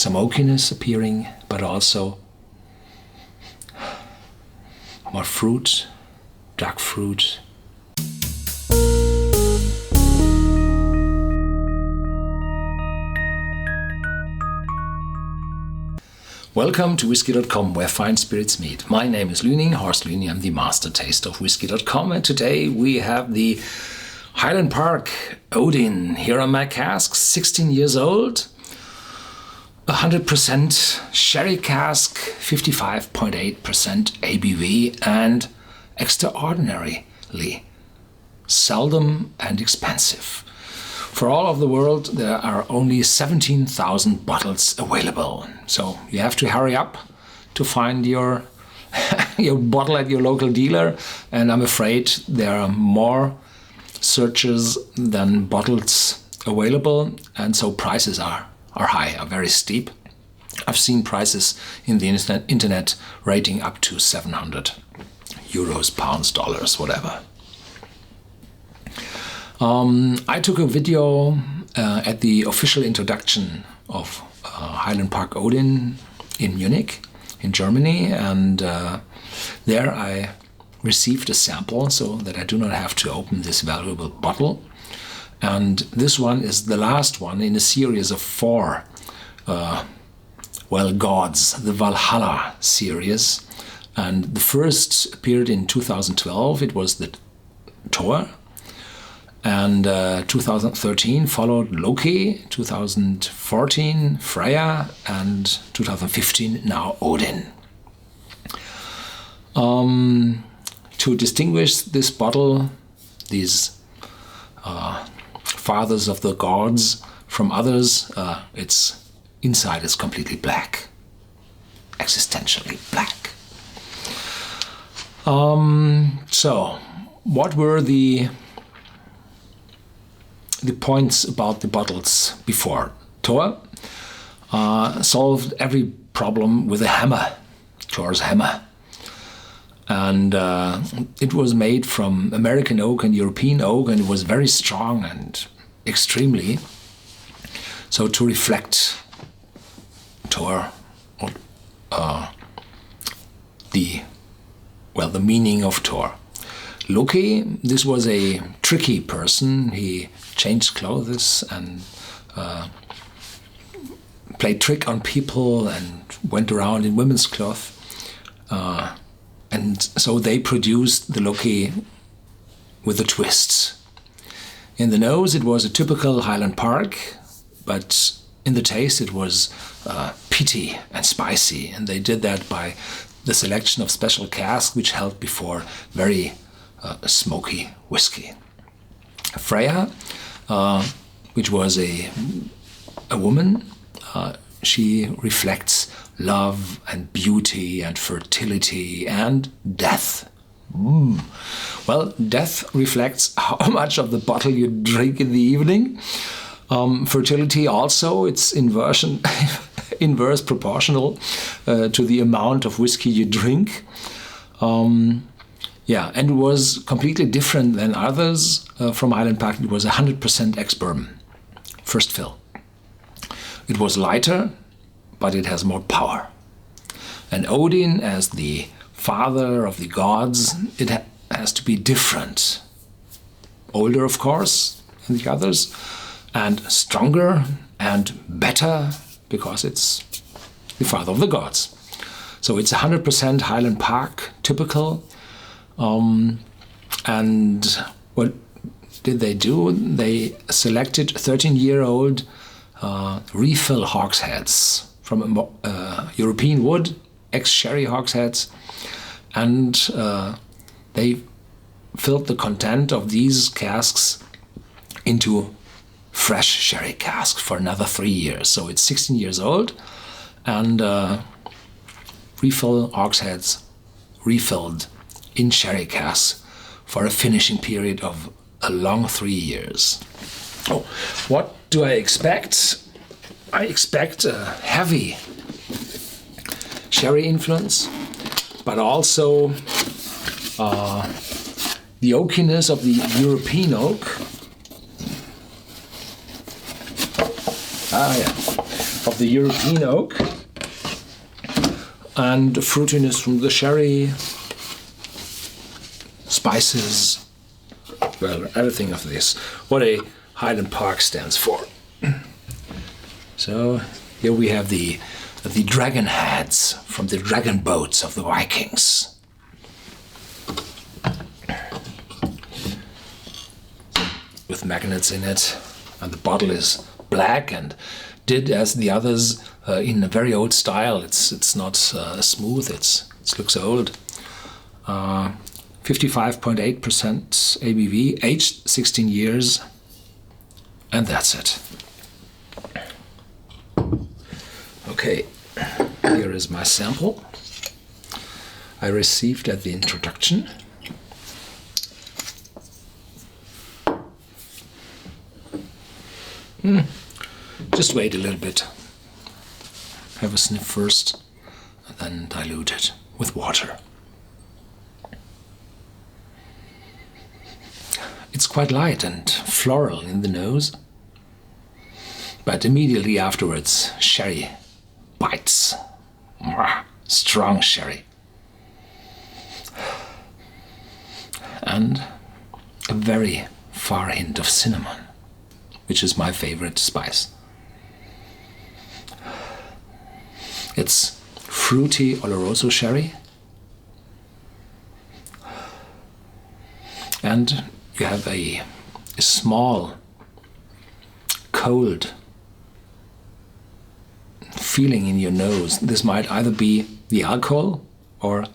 some oakiness appearing, but also more fruit, dark fruit. Welcome to Whisky.com, where fine spirits meet. My name is Horst Lüning. I'm the master taster of Whisky.com, and today we have the Highland Park Odin here on my cask, 16 years old, 100% sherry cask, 55.8% ABV, and extraordinarily seldom and expensive. For all of the world, there are only 17,000 bottles available. So you have to hurry up to find your bottle at your local dealer. And I'm afraid there are more searches than bottles available. And so prices are high, are very steep. I've seen prices in the internet rating up to 700 euros, pounds, dollars, whatever. I took a video at the official introduction of Highland Park Odin in Munich, in Germany, and there I received a sample so that I do not have to open this valuable bottle. And this one is the last one in a series of 4 gods, the Valhalla Series. And the first appeared in 2012, it was the Thor. And 2013 followed Loki, 2014 Freya, and 2015 now Odin. To distinguish this bottle, these fathers of the gods from others, its inside is completely black, existentially black. So, what were the points about the bottles before? Thor solved every problem with a hammer, Thor's hammer. And it was made from American oak and European oak, and it was very strong and extremely. So to reflect Thor, the meaning of Thor. Loki, this was a tricky person. He changed clothes and played trick on people and went around in women's cloth. And so they produced the Loki with a twist. In the nose, it was a typical Highland Park, but in the taste, it was peaty and spicy. And they did that by the selection of special casks, which held before very smoky whiskey. Freya, which was a woman, she reflects love and beauty and fertility and death. Well, death reflects how much of the bottle you drink in the evening. Fertility also, it's inverse proportional to the amount of whiskey you drink. And it was completely different than others from Highland Park. It was 100% ex-bourbon, first fill. It was lighter, but it has more power. And Odin, as the father of the gods, it has to be different. Older, of course, than the others, and stronger and better, because it's the father of the gods. So it's 100% Highland Park, typical. And what did they do? They selected 13-year-old refill hogsheads from European wood, ex-sherry hogsheads, and they filled the content of these casks into fresh sherry casks for another 3 years. So it's 16 years old, and refill hogsheads refilled in sherry casks for a finishing period of a long 3 years. Oh, what do I expect? I expect a heavy sherry influence, but also the oakiness of the European oak. of the European oak, and the fruitiness from the sherry, spices, well, everything of this. What a Highland Park stands for. So here we have the dragon heads from the dragon boats of the Vikings. With magnets in it, and the bottle is black and did as the others in a very old style. It's not smooth. It looks old. 55.8% ABV, aged 16 years, and that's it. Okay, here is my sample I received at the introduction. Just wait a little bit. Have a sniff first, and then dilute it with water. It's quite light and floral in the nose, but immediately afterwards, sherry bites. Strong sherry. And a very far hint of cinnamon, which is my favorite spice. It's fruity Oloroso sherry. And you have a small, cold feeling in your nose. This might either be the alcohol or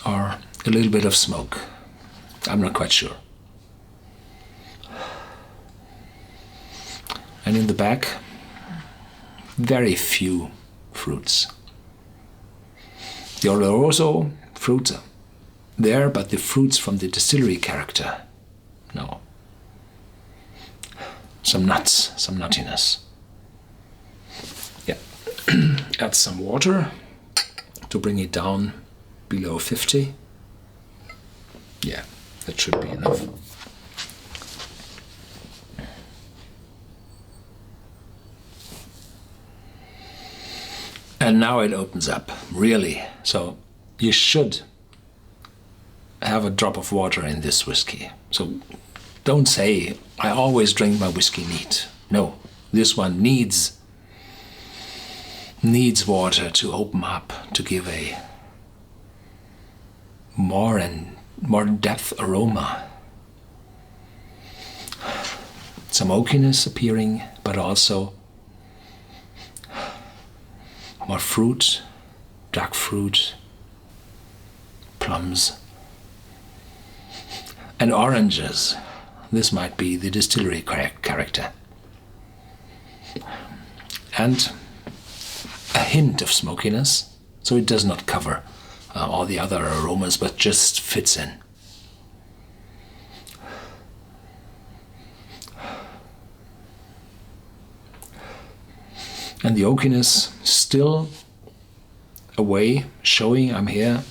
a little bit of smoke. I'm not quite sure. And in the back, very few fruits. The Oloroso fruits are there, but the fruits from the distillery character, no. Some nuts, some nuttiness. Yeah. Add some water to bring it down below 50. Yeah, that should be enough. And now it opens up, really. So you should have a drop of water in this whiskey. So don't say, I always drink my whiskey neat. No, this one needs water to open up, to give a more depth aroma. Some oakiness appearing, but also more fruit, dark fruit, plums, and oranges. This might be the distillery character. And a hint of smokiness, so it does not cover all the other aromas, but just fits in. And the oakiness still away, showing I'm here.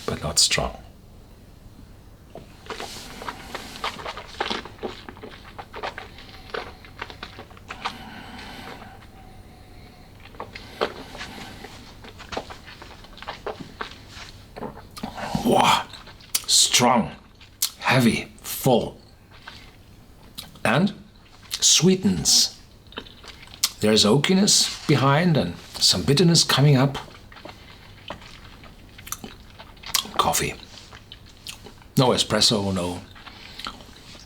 But not strong. Wow, strong, heavy, full, and sweetens. There's oakiness behind and some bitterness coming up. Coffee. No espresso, no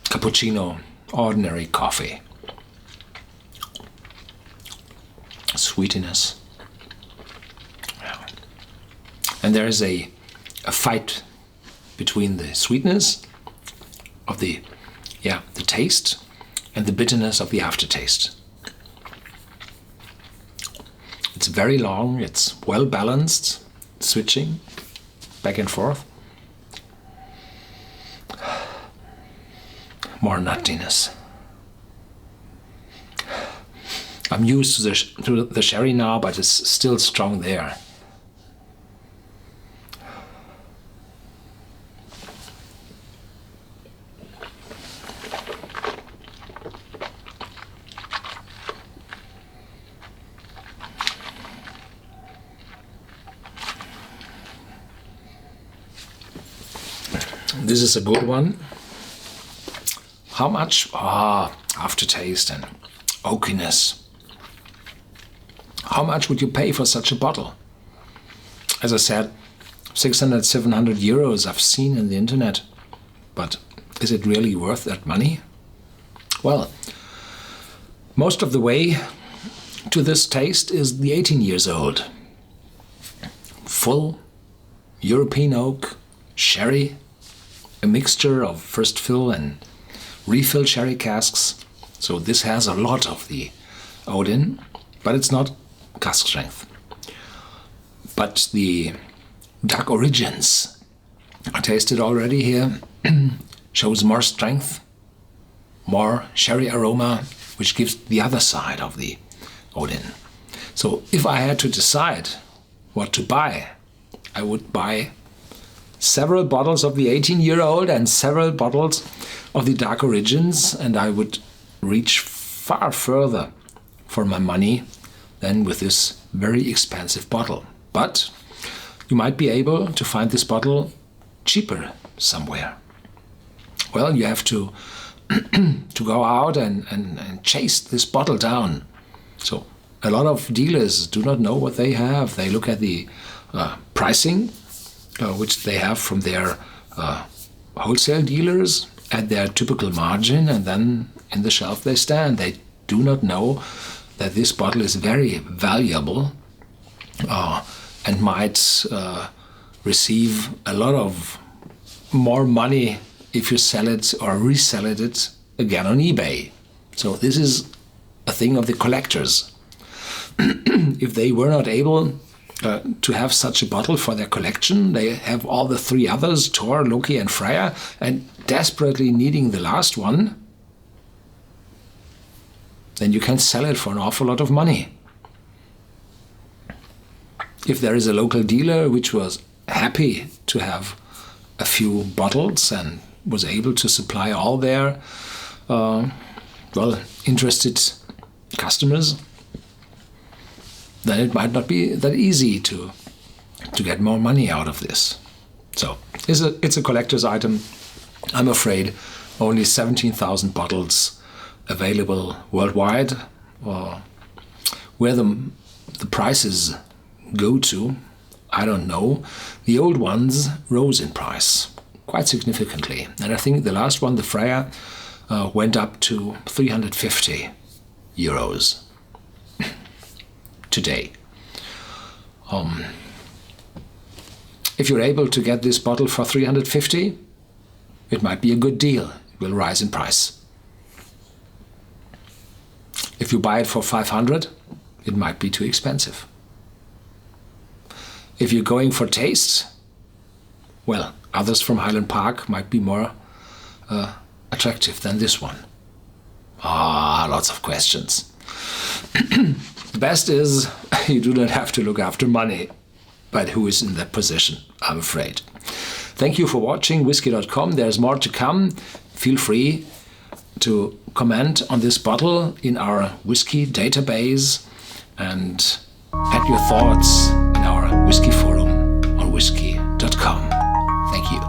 cappuccino, ordinary coffee. Sweetiness. Yeah. And there is a fight between the sweetness of the taste and the bitterness of the aftertaste. It's very long, it's well balanced, switching back and forth. More nuttiness. I'm used to the sherry now, but it's still strong there. This is a good one. How much? Aftertaste and oakiness. How much would you pay for such a bottle? As I said, 600, 700 euros I've seen in the internet. But is it really worth that money? Well, most of the way to this taste is the 18 years old. Full European oak, sherry, a mixture of first fill and refill sherry casks. So this has a lot of the Odin, but it's not cask strength. But the dark origins, I tasted already here, shows more strength, more sherry aroma, which gives the other side of the Odin. So if I had to decide what to buy, I would buy several bottles of the 18-year-old and several bottles of the dark origins, and I would reach far further for my money than with this very expensive bottle. But you might be able to find this bottle cheaper somewhere. Well, you have to go out and chase this bottle down. So a lot of dealers do not know what they have. They look at the pricing, which they have from their wholesale dealers at their typical margin, and then in the shelf they stand. They do not know that this bottle is very valuable and might receive a lot of more money if you sell it or resell it again on eBay. So this is a thing of the collectors. If they were not able to have such a bottle for their collection, they have all the three others, Thor, Loki and Freya, and desperately needing the last one, then you can sell it for an awful lot of money. If there is a local dealer which was happy to have a few bottles and was able to supply all their interested customers, then it might not be that easy to get more money out of this. So it's a collector's item. I'm afraid only 17,000 bottles available worldwide. Where the prices go to, I don't know. The old ones rose in price quite significantly. And I think the last one, the Freya, went up to 350 euros today. If you're able to get this bottle for 350, it might be a good deal. It will rise in price. If you buy it for 500, it might be too expensive. If you're going for taste, well, others from Highland Park might be more attractive than this one. Lots of questions. The best is you do not have to look after money, but who is in that position, I'm afraid. Thank you for watching Whisky.com. There's more to come. Feel free to comment on this bottle in our whiskey database and add your thoughts in our Whisky forum on Whisky.com. Thank you.